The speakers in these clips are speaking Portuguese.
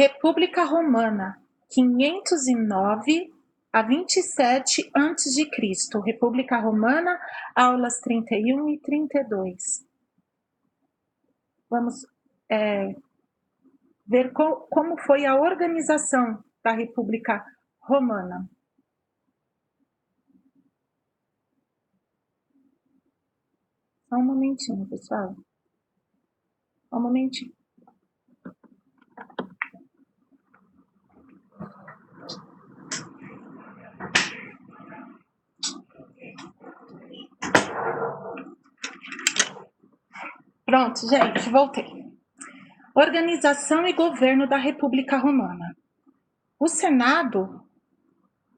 República Romana, 509 a 27 a.C. República Romana, aulas 31 e 32. Vamos ver como foi a organização da República Romana. Só um momentinho, pessoal. Só um momentinho. Pronto, gente, voltei. Organização e governo da República Romana. O Senado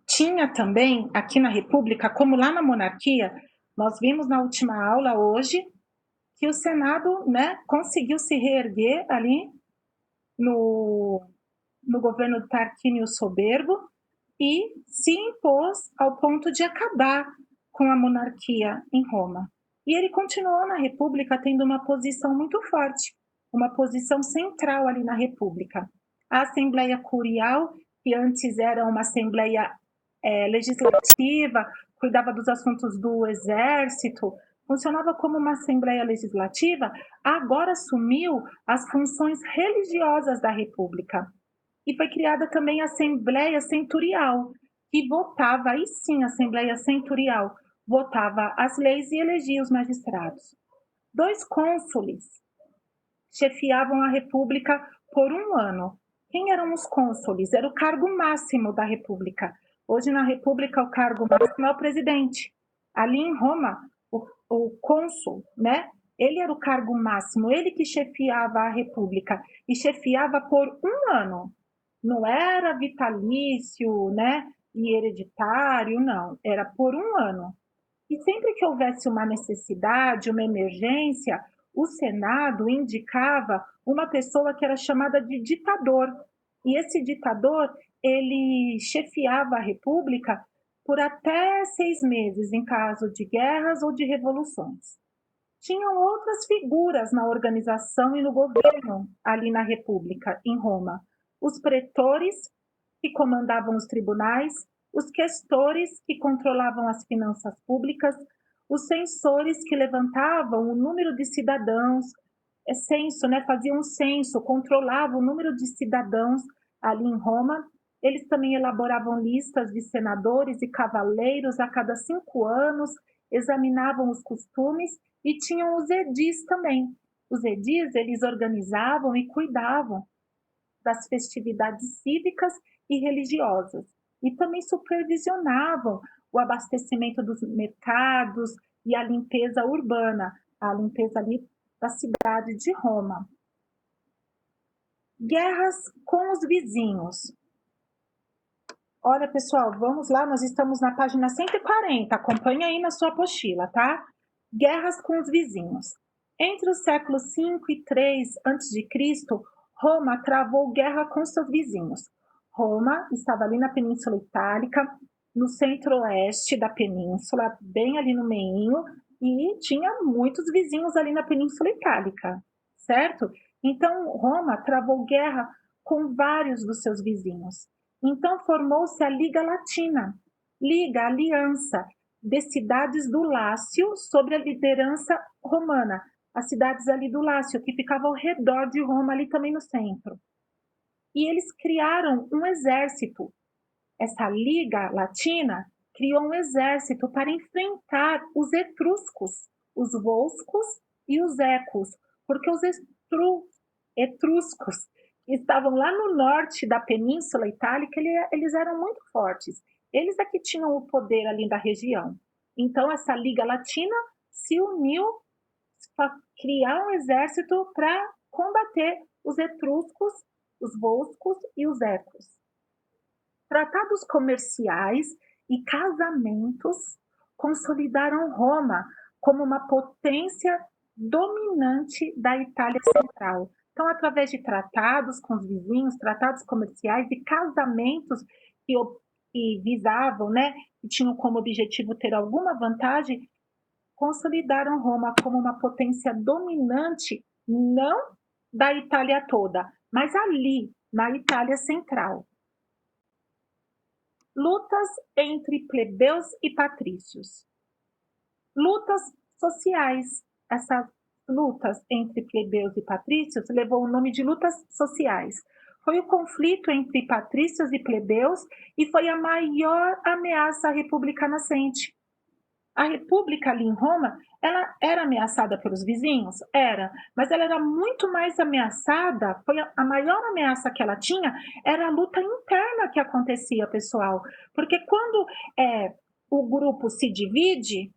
tinha também, aqui na República, como lá na monarquia, nós vimos na última aula hoje, que o Senado, conseguiu se reerguer ali no governo do Tarquínio Soberbo e se impôs ao ponto de acabar com a monarquia em Roma. E ele continuou na República tendo uma posição muito forte, uma posição central ali na República. A Assembleia Curial, que antes era uma Assembleia legislativa, cuidava dos assuntos do Exército, funcionava como uma Assembleia Legislativa, agora assumiu as funções religiosas da República. E foi criada também a Assembleia Centurial, que votava, aí sim, a Assembleia Centurial, votava as leis e elegia os magistrados. 2 cônsules chefiavam a República por 1 ano. Quem eram os cônsules? Era o cargo máximo da República. Hoje, na República, o cargo máximo é o presidente. Ali em Roma, o cônsul, ele era o cargo máximo, ele que chefiava a República, e chefiava por 1 ano. Não era vitalício, e hereditário, não. Era por 1 ano. E sempre que houvesse uma necessidade, uma emergência, o Senado indicava uma pessoa que era chamada de ditador. E esse ditador, ele chefiava a República por até 6 meses, em caso de guerras ou de revoluções. Tinham outras figuras na organização e no governo ali na República, em Roma. Os pretores, que comandavam os tribunais, os questores, que controlavam as finanças públicas, os censores, que levantavam o número de cidadãos, faziam um censo, controlavam o número de cidadãos ali em Roma. Eles também elaboravam listas de senadores e cavaleiros a cada 5 anos, examinavam os costumes e tinham os edis também. Os edis, eles organizavam e cuidavam das festividades cívicas e religiosas. E também supervisionavam o abastecimento dos mercados e a limpeza urbana, a limpeza ali da cidade de Roma. Guerras com os vizinhos. Olha, pessoal, vamos lá, nós estamos na página 140, acompanha aí na sua apostila, tá? Guerras com os vizinhos. Entre os séculos 5 e 3 a.C., Roma travou guerra com seus vizinhos. Roma estava ali na Península Itálica, no centro-oeste da península, bem ali no meinho, e tinha muitos vizinhos ali na Península Itálica, certo? Então, Roma travou guerra com vários dos seus vizinhos. Então, formou-se a Liga Latina, aliança de cidades do Lácio sob a liderança romana, as cidades ali do Lácio, que ficavam ao redor de Roma, ali também no centro. E eles criaram um exército. Essa Liga Latina criou um exército para enfrentar os etruscos, os volscos e os ecos, porque os etruscos que estavam lá no norte da Península Itálica, eles eram muito fortes. Eles é que tinham o poder ali da região. Então, essa Liga Latina se uniu para criar um exército para combater os etruscos, os volscos e os ecos. Tratados comerciais e casamentos consolidaram Roma como uma potência dominante da Itália Central. Então, através de tratados com os vizinhos, tratados comerciais e casamentos que visavam, que tinham como objetivo ter alguma vantagem, consolidaram Roma como uma potência dominante, não da Itália toda, mas ali, na Itália Central. Lutas entre plebeus e patrícios. Lutas sociais. Essas lutas entre plebeus e patrícios levou o nome de lutas sociais. Foi o conflito entre patrícios e plebeus e foi a maior ameaça à república nascente. A república ali em Roma, ela era ameaçada pelos vizinhos? Era, mas ela era muito mais ameaçada, foi a maior ameaça que ela tinha, era a luta interna que acontecia, pessoal. Porque quando o grupo se divide,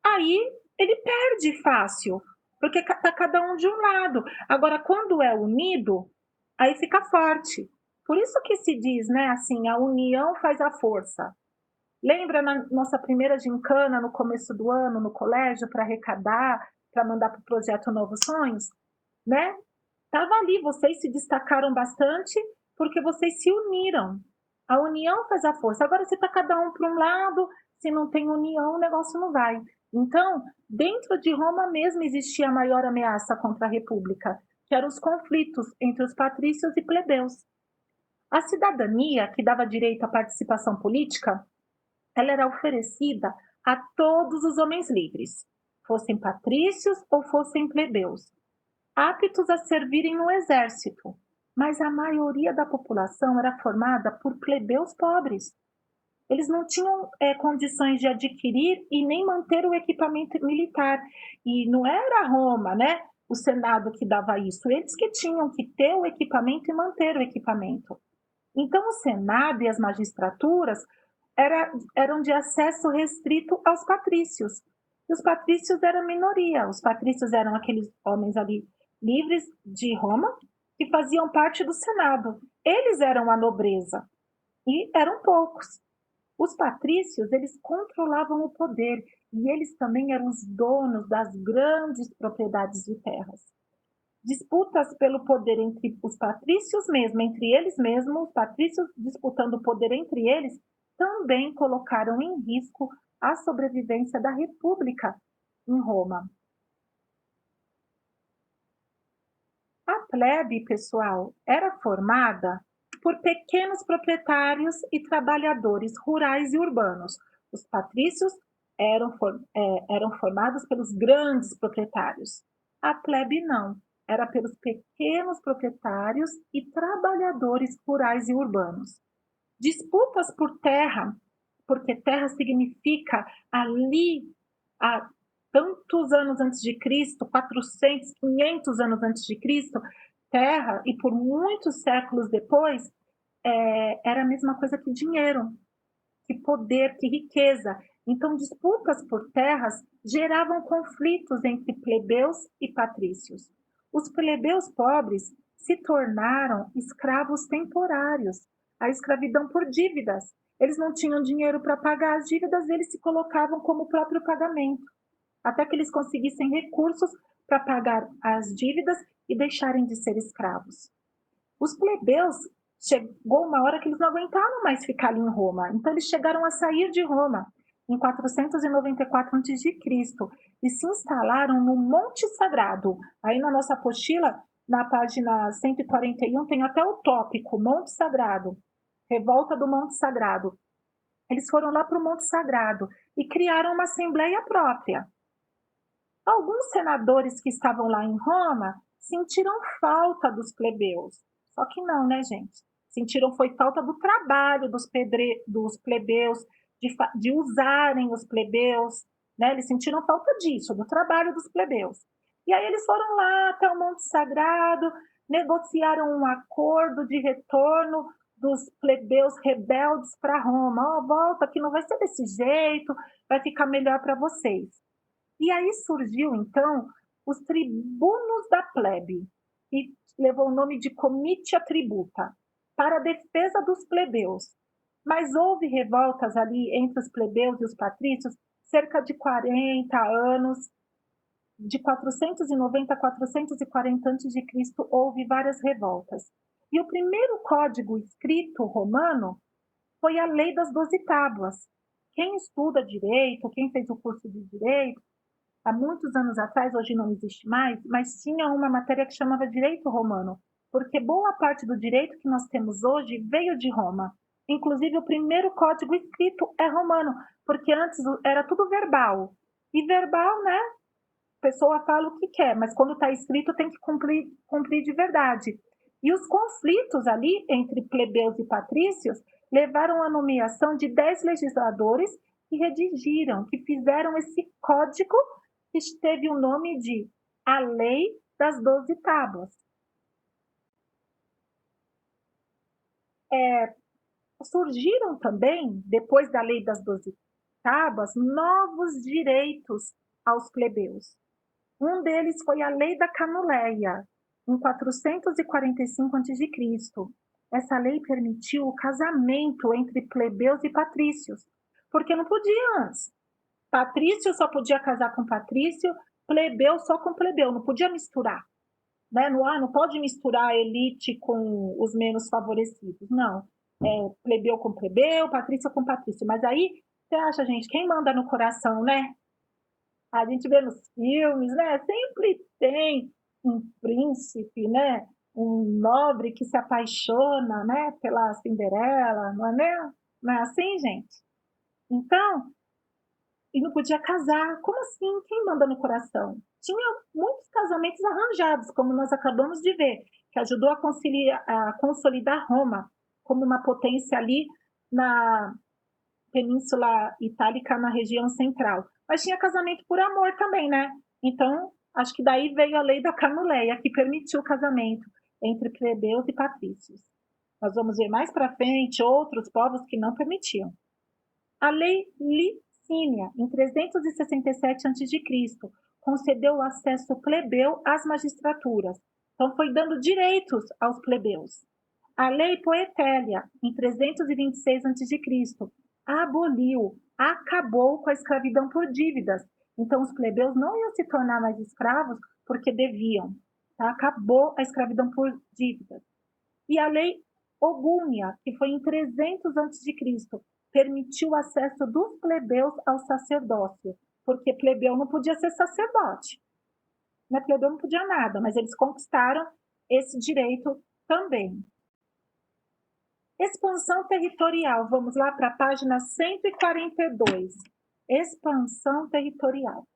aí ele perde fácil, porque está cada um de um lado. Agora, quando é unido, aí fica forte. Por isso que se diz, né, assim, a união faz a força. Lembra na nossa primeira gincana, no começo do ano, no colégio, para arrecadar, para mandar para o projeto Novos Sonhos? Né? Estava ali, vocês se destacaram bastante porque vocês se uniram. A união faz a força. Agora, se está cada um para um lado, se não tem união, o negócio não vai. Então, dentro de Roma mesmo existia a maior ameaça contra a República, que eram os conflitos entre os patrícios e plebeus. A cidadania, que dava direito à participação política, ela era oferecida a todos os homens livres, fossem patrícios ou fossem plebeus, aptos a servirem no exército, mas a maioria da população era formada por plebeus pobres. Eles não tinham condições de adquirir e nem manter o equipamento militar. E não era Roma, né? O Senado que dava isso. Eles que tinham que ter o equipamento e manter o equipamento. Então, o Senado e as magistraturas eram de acesso restrito aos patrícios. E os patrícios eram minoria. Os patrícios eram aqueles homens ali livres de Roma que faziam parte do Senado. Eles eram a nobreza e eram poucos. Os patrícios, eles controlavam o poder e eles também eram os donos das grandes propriedades de terras. Disputas pelo poder entre os patrícios mesmo, entre eles mesmos, os patrícios disputando o poder entre eles, também colocaram em risco a sobrevivência da República em Roma. A plebe, pessoal, era formada por pequenos proprietários e trabalhadores rurais e urbanos. Os patrícios eram formados pelos grandes proprietários. A plebe não, era pelos pequenos proprietários e trabalhadores rurais e urbanos. Disputas por terra, porque terra significa ali há tantos anos antes de Cristo, 400, 500 anos antes de Cristo, terra, e por muitos séculos depois, era a mesma coisa que dinheiro, que poder, que riqueza. Então, disputas por terras geravam conflitos entre plebeus e patrícios. Os plebeus pobres se tornaram escravos temporários, a escravidão por dívidas. Eles não tinham dinheiro para pagar as dívidas, eles se colocavam como próprio pagamento, até que eles conseguissem recursos para pagar as dívidas e deixarem de ser escravos. Os plebeus, chegou uma hora que eles não aguentaram mais ficar ali em Roma, então eles chegaram a sair de Roma em 494 a.C. e se instalaram no Monte Sagrado. Aí na nossa apostila, na página 141, tem até o tópico, Monte Sagrado, revolta do Monte Sagrado. Eles foram lá para o Monte Sagrado e criaram uma assembleia própria. Alguns senadores que estavam lá em Roma sentiram falta dos plebeus. Só que não, né, gente? Sentiram foi falta do trabalho dos plebeus, de usarem os plebeus, né? Eles sentiram falta disso, do trabalho dos plebeus. E aí eles foram lá até o Monte Sagrado, negociaram um acordo de retorno dos plebeus rebeldes para Roma. Volta que não vai ser desse jeito, vai ficar melhor para vocês. E aí surgiu, então, os tribunos da plebe, e levou o nome de comitia tributa, para a defesa dos plebeus. Mas houve revoltas ali entre os plebeus e os patrícios, cerca de 40 anos, de 490 a 440 a.C., houve várias revoltas. E o primeiro código escrito romano foi a Lei das 12 Tábuas. Quem estuda direito, quem fez o curso de direito, há muitos anos atrás, hoje não existe mais, mas tinha uma matéria que chamava Direito Romano. porque boa parte do direito que nós temos hoje veio de Roma. Inclusive, o primeiro código escrito é romano, porque antes era tudo verbal. E verbal, né? A pessoa fala o que quer, mas quando está escrito tem que cumprir de verdade. E os conflitos ali entre plebeus e patrícios levaram à nomeação de 10 legisladores que redigiram, que fizeram esse código que teve o nome de A Lei das 12 Tábuas. Surgiram também, depois da Lei das 12 Tábuas, novos direitos aos plebeus. Um deles foi a Lei da Canuleia, em 445 a.C. Essa lei permitiu o casamento entre plebeus e patrícios, porque não podia antes. Patrício só podia casar com patrício, plebeu só com plebeu, não podia misturar. Né? Não pode misturar a elite com os menos favorecidos, não. Plebeu com plebeu, patrício com patrício. Mas aí, você acha, gente, quem manda no coração, né? A gente vê nos filmes, né? Sempre tem um príncipe, né? Um nobre que se apaixona, né? Pela Cinderela, não é mesmo? Não é assim, gente? Então, e não podia casar. Como assim? Quem manda no coração? Tinha muitos casamentos arranjados, como nós acabamos de ver, que ajudou a consolidar Roma como uma potência ali na Península Itálica, na região central. Mas tinha casamento por amor também, né? Então, acho que daí veio a lei da Canuleia, que permitiu o casamento entre plebeus e patrícios. Nós vamos ver mais para frente outros povos que não permitiam. A lei Licínia, em 367 a.C., concedeu o acesso plebeu às magistraturas. Então, foi dando direitos aos plebeus. A lei Poetélia, em 326 a.C., aboliu, acabou com a escravidão por dívidas. Então, os plebeus não iam se tornar mais escravos porque deviam. Tá? Acabou a escravidão por dívidas. E a lei Ogúnia, que foi em 300 a.C., permitiu o acesso dos plebeus ao sacerdócio, porque plebeu não podia ser sacerdote. Né? Plebeu não podia nada, mas eles conquistaram esse direito também. Expansão territorial, vamos lá para a página 142. Expansão territorial.